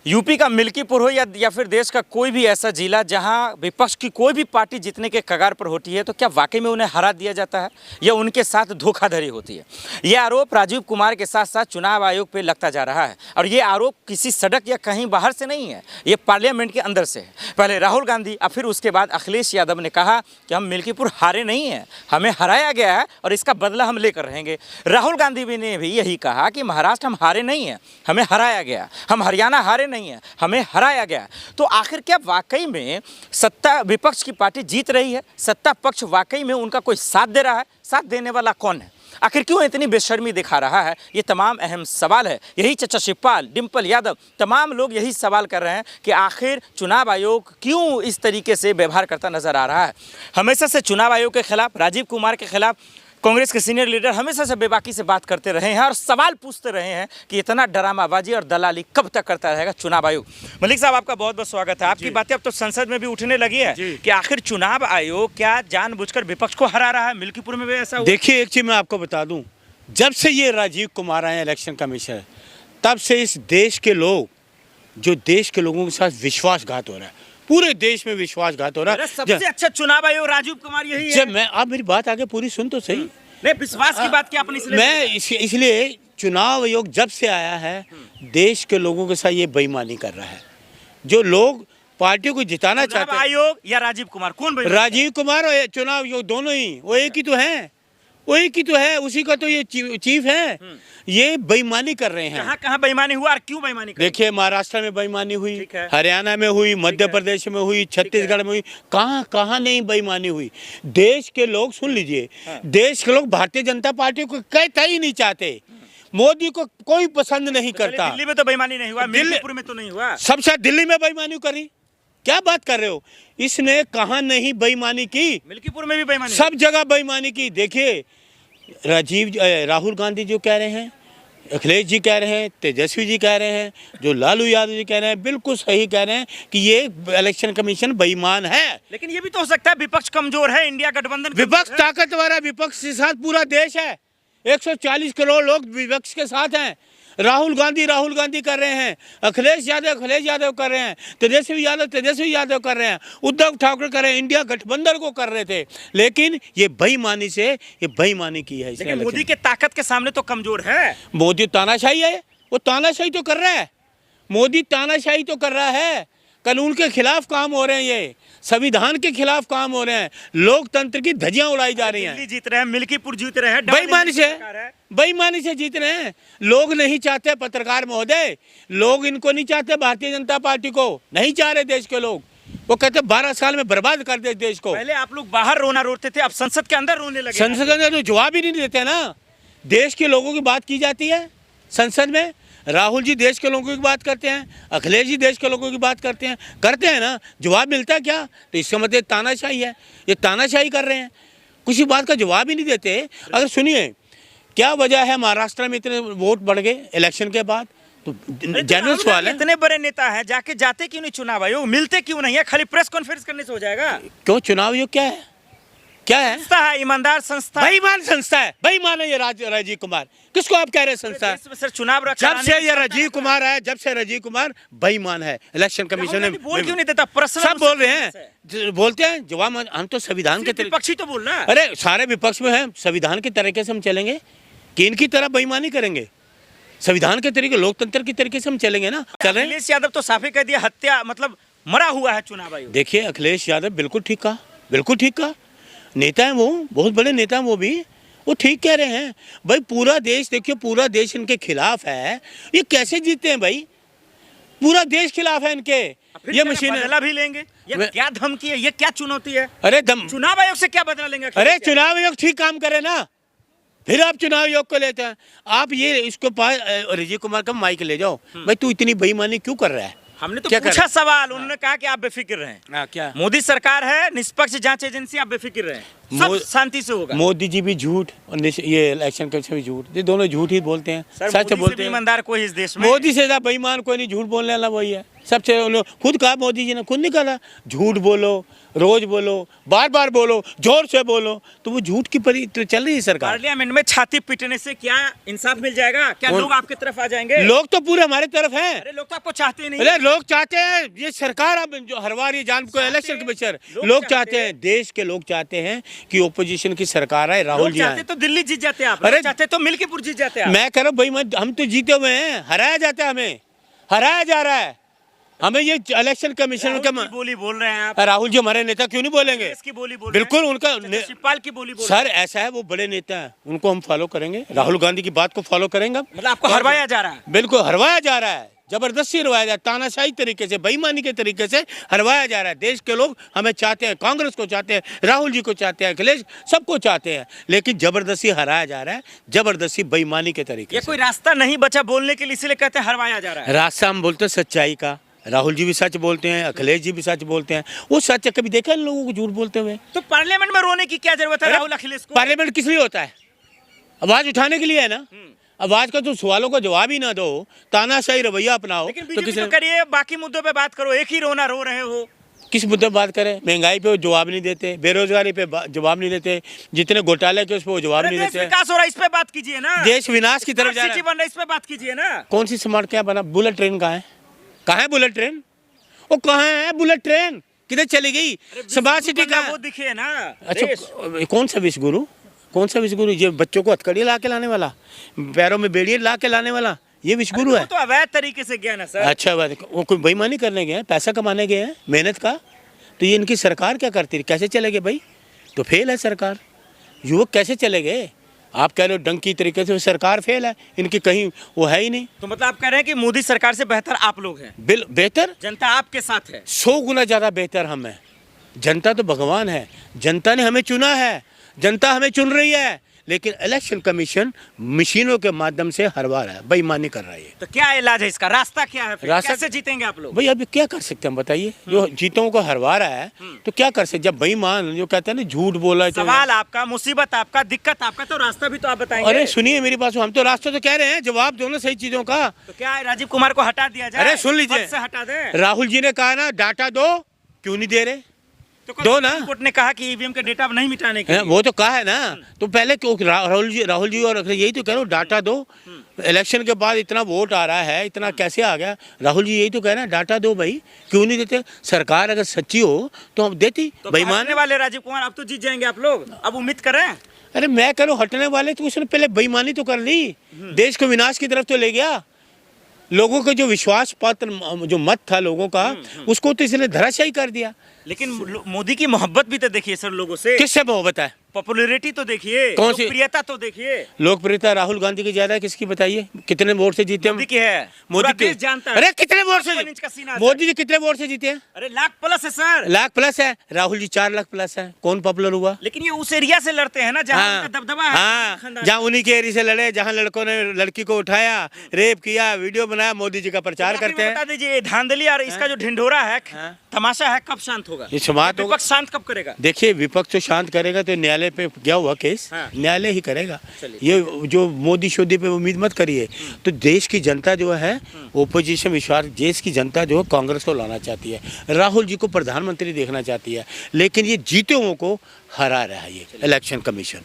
UP का मिल्कीपुर हो या फिर देश का कोई भी ऐसा जिला जहां विपक्ष की कोई भी पार्टी जीतने के कगार पर होती है तो क्या वाकई में उन्हें हरा दिया जाता है या उनके साथ धोखाधड़ी होती है। यह आरोप राजीव कुमार के साथ साथ चुनाव आयोग पे लगता जा रहा है और ये आरोप किसी सड़क या कहीं बाहर से नहीं है, ये पार्लियामेंट के अंदर से है। पहले राहुल गांधी और फिर उसके बाद अखिलेश यादव ने कहा कि हम मिल्कीपुर हारे नहीं हैं, हमें हराया गया है और इसका बदला हम लेकर रहेंगे। राहुल गांधी ने भी यही कहा कि महाराष्ट्र हम हारे नहीं हैं, हमें हराया गया, हम हरियाणा हारे नहीं है, हमें हराया गया। तो आखिर क्या वाकई में सत्ता विपक्ष की पार्टी जीत रही है? सत्ता पक्ष वाकई में उनका कोई साथ दे रहा है? साथ देने वाला कौन है? आखिर क्यों इतनी बेशर्मी दिखा रहा है? ये तमाम अहम सवाल है। यही चचा शिवपाल, डिम्पल यादव, तमाम लोग यही सवाल कर रहे हैं कि आखिर चुनाव आयोग क्यों इस तरीके से व्यवहार करता नजर आ रहा है। हमेशा से चुनाव आयोग के खिलाफ, राजीव कुमार के खिलाफ कांग्रेस के सीनियर लीडर हमेशा से बेबाकी से बात करते रहे हैं और सवाल पूछते रहे हैं कि इतना ड्रामाबाजी और दलाली कब तक करता रहेगा चुनाव आयोग। मलिक साहब, आपका बहुत बहुत स्वागत है। आपकी बातें अब तो संसद में भी उठने लगी है कि आखिर चुनाव आयोग क्या जानबूझकर विपक्ष को हरा रहा है? मिल्कीपुर में भी ऐसा हुआ? देखिए, एक चीज मैं आपको बता दूं, जब से ये राजीव कुमार आए इलेक्शन कमीशनर, तब से इस देश के लोग, जो देश के लोगों के साथ विश्वासघात हो रहा है, पूरे देश में विश्वासघात हो रहा है। सबसे अच्छा चुनाव आयोग राजीव कुमार यही है। मैं आप मेरी बात आगे पूरी सुन तो सही। नहीं, विश्वास की बात क्या अपनी इसलिए चुनाव आयोग जब से आया है, देश के लोगों के साथ ये बेईमानी कर रहा है। जो लोग पार्टी को जिताना चाहते हैं, आयोग या राजीव कुमार, कौन? राजीव कुमार और चुनाव आयोग दोनों ही वो एक ही तो हैं, वही की तो है, उसी का तो ये चीफ है। ये बेईमानी कर रहे हैं। कहाँ बेईमानी हुआ और क्यों बेईमानी? देखिए, महाराष्ट्र में बेईमानी हुई, हरियाणा में हुई, मध्य प्रदेश में हुई, छत्तीसगढ़ में हुई, कहाँ नहीं बेईमानी हुई। देश के लोग, सुन लीजिए, देश के लोग भारतीय जनता पार्टी को कहता ही नहीं चाहते, मोदी को कोई पसंद नहीं करता। दिल्ली में तो बेईमानी नहीं हुआ, मिल्कीपुर में तो नहीं हुआ। सबसे दिल्ली में बेईमानी करी, क्या बात कर रहे हो? इसने कहाँ नहीं बेईमानी की? मिल्कीपुर में भी बेईमानी, सब जगह बेईमानी की। देखिए, राहुल गांधी जो कह रहे हैं, अखिलेश जी कह रहे हैं, तेजस्वी जी कह रहे हैं, जो लालू यादव जी कह रहे हैं, बिल्कुल सही कह रहे हैं कि ये इलेक्शन कमीशन बेईमान है। लेकिन ये भी तो हो सकता है विपक्ष कमजोर है, इंडिया गठबंधन विपक्ष ताकतवर है, विपक्ष के साथ पूरा देश है, 140 करोड़ लोग विपक्ष के साथ हैं। राहुल गांधी कर रहे हैं, अखिलेश यादव कर रहे हैं, तेजस्वी यादव कर रहे हैं, उद्धव ठाकरे कर रहे हैं, इंडिया गठबंधन को कर रहे थे। लेकिन ये बेईमानी की है। लेकिन मोदी के ताकत के सामने तो कमजोर है। मोदी तानाशाही है, वो तानाशाही तो कर रहा है, मोदी तानाशाही तो कर रहा है। कानून के खिलाफ काम हो रहे हैं, ये संविधान के खिलाफ काम हो रहे हैं, लोकतंत्र की धज्जियां उड़ाई जा रही हैं। दिल्ली जीत रहे हैं, मिल्कीपुर जीत रहे हैं, बेईमानी से जीत रहे हैं। लोग नहीं चाहते, पत्रकार महोदय, लोग इनको नहीं चाहते, भारतीय जनता पार्टी को नहीं चाह रहे देश के लोग। वो कहते 12 साल में बर्बाद कर दे देश को। पहले आप लोग बाहर रोना रोते थे, अब संसद के अंदर रोने लगे। संसद के अंदर तो जवाब ही नहीं देते ना। देश के लोगों की बात की जाती है संसद में, राहुल जी देश के लोगों की बात करते हैं, अखिलेश जी देश के लोगों की बात करते हैं ना, जवाब मिलता है क्या? तो इसका मतलब तानाशाही है, ये तानाशाही कर रहे हैं, किसी बात का जवाब ही नहीं देते। अगर सुनिए, क्या वजह है महाराष्ट्र में इतने वोट बढ़ गए इलेक्शन के बाद? तो जनरल सवाल है, इतने बड़े नेता है, जाके जाते क्यों नहीं चुनाव आयोग? मिलते क्यों नहीं है? खाली प्रेस कॉन्फ्रेंस करने से हो जाएगा? क्यों? चुनाव आयोग क्या है? संस्था है, ईमानदार संस्था, बेईमान संस्था है। बेईमान है ये राजीव कुमार। किसको आप कह रहे हैं संस्था? सर, चुनाव जब से ये राजीव कुमार आया, जब से राजीव कुमार बेईमान है। इलेक्शन कमीशन में बोल क्यों नहीं देता? प्रश्न सब बोल रहे हैं, बोलते हैं जवाब। हम तो संविधान के विपक्षी तो बोल रहा है। अरे सारे विपक्ष में है, संविधान के तरीके से हम चलेंगे कि इनकी तरह बेईमानी करेंगे? संविधान के तरीके, लोकतंत्र के तरीके से हम चलेंगे ना। अखिलेश यादव तो साफ ही कह दिया, हत्या मतलब मरा हुआ है चुनाव आयोग। देखिए, अखिलेश यादव बिल्कुल ठीक कहा, नेता है वो, बहुत बड़े नेता हैं वो भी, वो ठीक कह रहे हैं। भाई पूरा देश, देखिए पूरा देश इनके खिलाफ है, ये कैसे जीतते हैं भाई? पूरा देश खिलाफ है इनके। ये मशीन बदला भी लेंगे? ये क्या धमकी है, ये क्या चुनौती है? अरे चुनाव आयोग से क्या बदला लेंगे? अरे चुनाव आयोग ठीक काम करे ना, फिर आप चुनाव आयोग को लेते हैं। आप ये इसको राजीव कुमार का माइक ले जाओ, भाई तू इतनी बेईमानी क्यों कर रहा है? हमने तो पूछा सवाल, उन्होंने कहा कि आप बेफिक्र रहें। क्या? मोदी सरकार है, निष्पक्ष जांच एजेंसी, आप बेफिक्र रहें, सब शांति से होगा। मोदी जी भी झूठ और ये इलेक्शन कमीशन भी झूठ, ये दोनों झूठ ही बोलते हैं, सच बोलते हैं। ईमानदार कोई इस देश में, मोदी से ज्यादा बेईमान कोई नहीं, झूठ बोलने वाला वही है। सबसे खुद कहा मोदी जी ने, खुद निकाला, झूठ बोलो, रोज बोलो, बार बार बोलो, जोर से बोलो, तो वो झूठ की परी तो चल रही है सरकार। पार्लियामेंट में छाती पीटने से क्या इंसाफ मिल जाएगा? क्या लोग आपकी तरफ आ जाएंगे? लोग तो पूरे हमारे तरफ हैं। अरे लोग तो आपको चाहते ही नहीं। अरे लोग चाहते हैं, ये सरकार अब जो हरवा रही है जान को, इलेक्शन कमीशन, लोग चाहते हैं, देश के लोग चाहते हैं कि ओपोजिशन की सरकार है, राहुल जी आए। तो दिल्ली जीत जाते हैं आप, अरे चाहते तो मिल्कीपुर जीत जाते हैं। मैं कह रहा हूँ भाई, हम तो जीते हुए हैं, हराया जाता है, हमें हराया जा रहा है। हमें ये इलेक्शन कमीशन का बोली बोल रहे हैं आप। राहुल जी हमारे नेता, क्यों नहीं बोलेंगे? इसकी बोली बोल बिल्कुल उनका शिवपाल की बोली बोल सर ऐसा है, वो बड़े नेता हैं, उनको हम फॉलो करेंगे, राहुल गांधी की बात को फॉलो करेंगे। मतलब आपको हरवाया जा रहा है? बिल्कुल हरवाया जा रहा है, जबरदस्ती हरवाया जा रहा है, तानाशाही तरीके से, बेईमानी के तरीके से हरवाया जा रहा है। देश के लोग हमें चाहते हैं, कांग्रेस को चाहते हैं, राहुल जी को चाहते हैं, अखिलेश सबको चाहते हैं, लेकिन जबरदस्ती हराया जा रहा है, जबरदस्ती बेईमानी के तरीके ये से। कोई रास्ता नहीं बचा बोलने के लिए, इसलिए कहते हैं हरवाया जा रहा है। रास्ता हम बोलते हैं सच्चाई का, राहुल जी भी सच बोलते हैं, अखिलेश जी भी सच बोलते हैं। वो सच है, कभी देखा इन लोगों को झूठ बोलते हुए? तो पार्लियामेंट में रोने की क्या जरूरत है राहुल अखिलेश को? पार्लियामेंट किस लिए होता है? आवाज उठाने के लिए है ना। आवाज का तो सवालों का जवाब ही ना दो, तानाशाही रवैया अपनाओ। लेकिन बीजेपी तो करिए, बाकी मुद्दों पे बात करो, एक ही रोना रो रहे हो। किस मुद्दे पर बात करें? महंगाई पे वो जवाब नहीं देते, बेरोजगारी पे जवाब नहीं देते, जितने घोटाले के उस पर वो जवाब नहीं देते। विकास हो रहा है, इस पे बात कीजिए ना। देश विनाश की तरफ जा रहा है, इस पे बात कीजिए ना। कौन सी स्मार्ट क्या बना? बुलेट ट्रेन कहाँ है? कहाँ है बुलेट ट्रेन? वो कहाँ है बुलेट ट्रेन? किधर चली गई? स्मार्ट सिटी का वो दिखे ना। अच्छा, कौन सा विश्व गुरु? कौन सा विश्व गुरु? ये बच्चों को हथकड़ी ला के लाने वाला, पैरों में बेड़ियां ला के लाने वाला, ये विश्व गुरु है? तो अवैध तरीके से गया ना सर। अच्छा बात, वो कोई बेईमानी करने गए हैं, पैसा कमाने गए हैं, मेहनत का। तो ये इनकी सरकार क्या करती है? कैसे चले गए भाई? तो फेल है सरकार। युवक कैसे चले गए? आप कह रहे हो डंकी तरीके से, सरकार फेल है, इनकी कहीं वो है ही नहीं। तो मतलब आप कह रहे हैं कि मोदी सरकार से बेहतर आप लोग हैं? बेहतर जनता आपके साथ है, 100 गुना ज्यादा बेहतर हम हैं। जनता तो भगवान है, जनता ने हमें चुना है, जनता हमें चुन रही है, लेकिन इलेक्शन कमीशन मशीनों के माध्यम से हरवा रहा है, बेईमानी कर रहा है। तो क्या इलाज है इसका? रास्ता क्या है फिर? रास्ता कैसे जीतेंगे आप लोग? भाई अभी क्या कर सकते हैं बताइए? जो जीतों को हरवा रहा है तो क्या कर सकते? जब बेईमान जो कहते हैं ना, झूठ बोला, सवाल आपका, मुसीबत आपका, दिक्कत आपका, तो रास्ता भी तो आप बताएंगे। अरे सुनिए मेरी बात, हम तो रास्ता तो कह रहे हैं, जवाब दो ना सही चीजों का। तो क्या है, राजीव कुमार को हटा दिया जाए? अरे सुन लीजिए, पद से हटा दे। राहुल जी ने कहा ना डाटा दो, क्यों नहीं दे रहे? तो दो ना। कोर्ट ने कहा कि ईवीएम के डेटा नहीं मिटाने के लिए। वो तो कहा है ना, तो पहले क्यों राहुल जी और यही तो कह रहे हो, डाटा दो। इलेक्शन के बाद इतना वोट आ रहा है, इतना कैसे आ गया? राहुल जी यही तो कह रहे हैं, डाटा दो भाई, क्यों नहीं देते? सरकार अगर सच्ची हो तो हम देती। तो बेईमान वाले राजीव कुमार, अब तो जीत जाएंगे आप लोग, अब उम्मीद करें। अरे मैं कह रहा हूँ हटने वाले, तो उसने पहले बेईमानी तो कर ली, देश को विनाश की तरफ तो ले गया। लोगों का जो विश्वास पात्र जो मत था लोगों का, उसको तो इसने धराशायी कर दिया। लेकिन मोदी की मोहब्बत भी तो देखिए सर लोगों से। किससे मोहब्बत है? पॉपुलैरिटी तो देखिए, कौन सी? लोकप्रियता तो देखिए। लोकप्रियता राहुल गांधी की ज्यादा है, किसकी बताइए? कितने वोट से जीते? मोदी की है, मोदी देश जानता है। अरे कितने वोट से? मोदी जी कितने वोट से जीते हैं? अरे लाख प्लस है सर। लाख प्लस है, राहुल जी 4 लाख प्लस है। कौन पॉपुलर हुआ? लेकिन ये उस एरिया से लड़ते हैं ना जहाँ उनका दबदबा है। हाँ, जहाँ उन्हीं के एरिया से लड़े, जहाँ लड़कों ने लड़की को उठाया, रेप किया, वीडियो बनाया, मोदी जी का प्रचार करते हैं। बता दीजिए, धांधली और इसका जो ढिंढोरा है, तमाशा है, कब शांत होगा? ये समाप्त होगा। विपक्ष शांत कब करेगा? देखिए, विपक्ष तो शांत करेगा तो न्यायालय पे गया हुआ केस, न्यायालय ही करेगा। ये जो मोदी शोदी पे उम्मीद मत करिए। तो देश की जनता जो है, ओपोजिशन विश्वास, देश की जनता जो है कांग्रेस को लाना चाहती है, राहुल जी को प्रधानमंत्री देखना चाहती है, लेकिन ये जीते हुओं को हरा रहा है ये इलेक्शन कमीशन।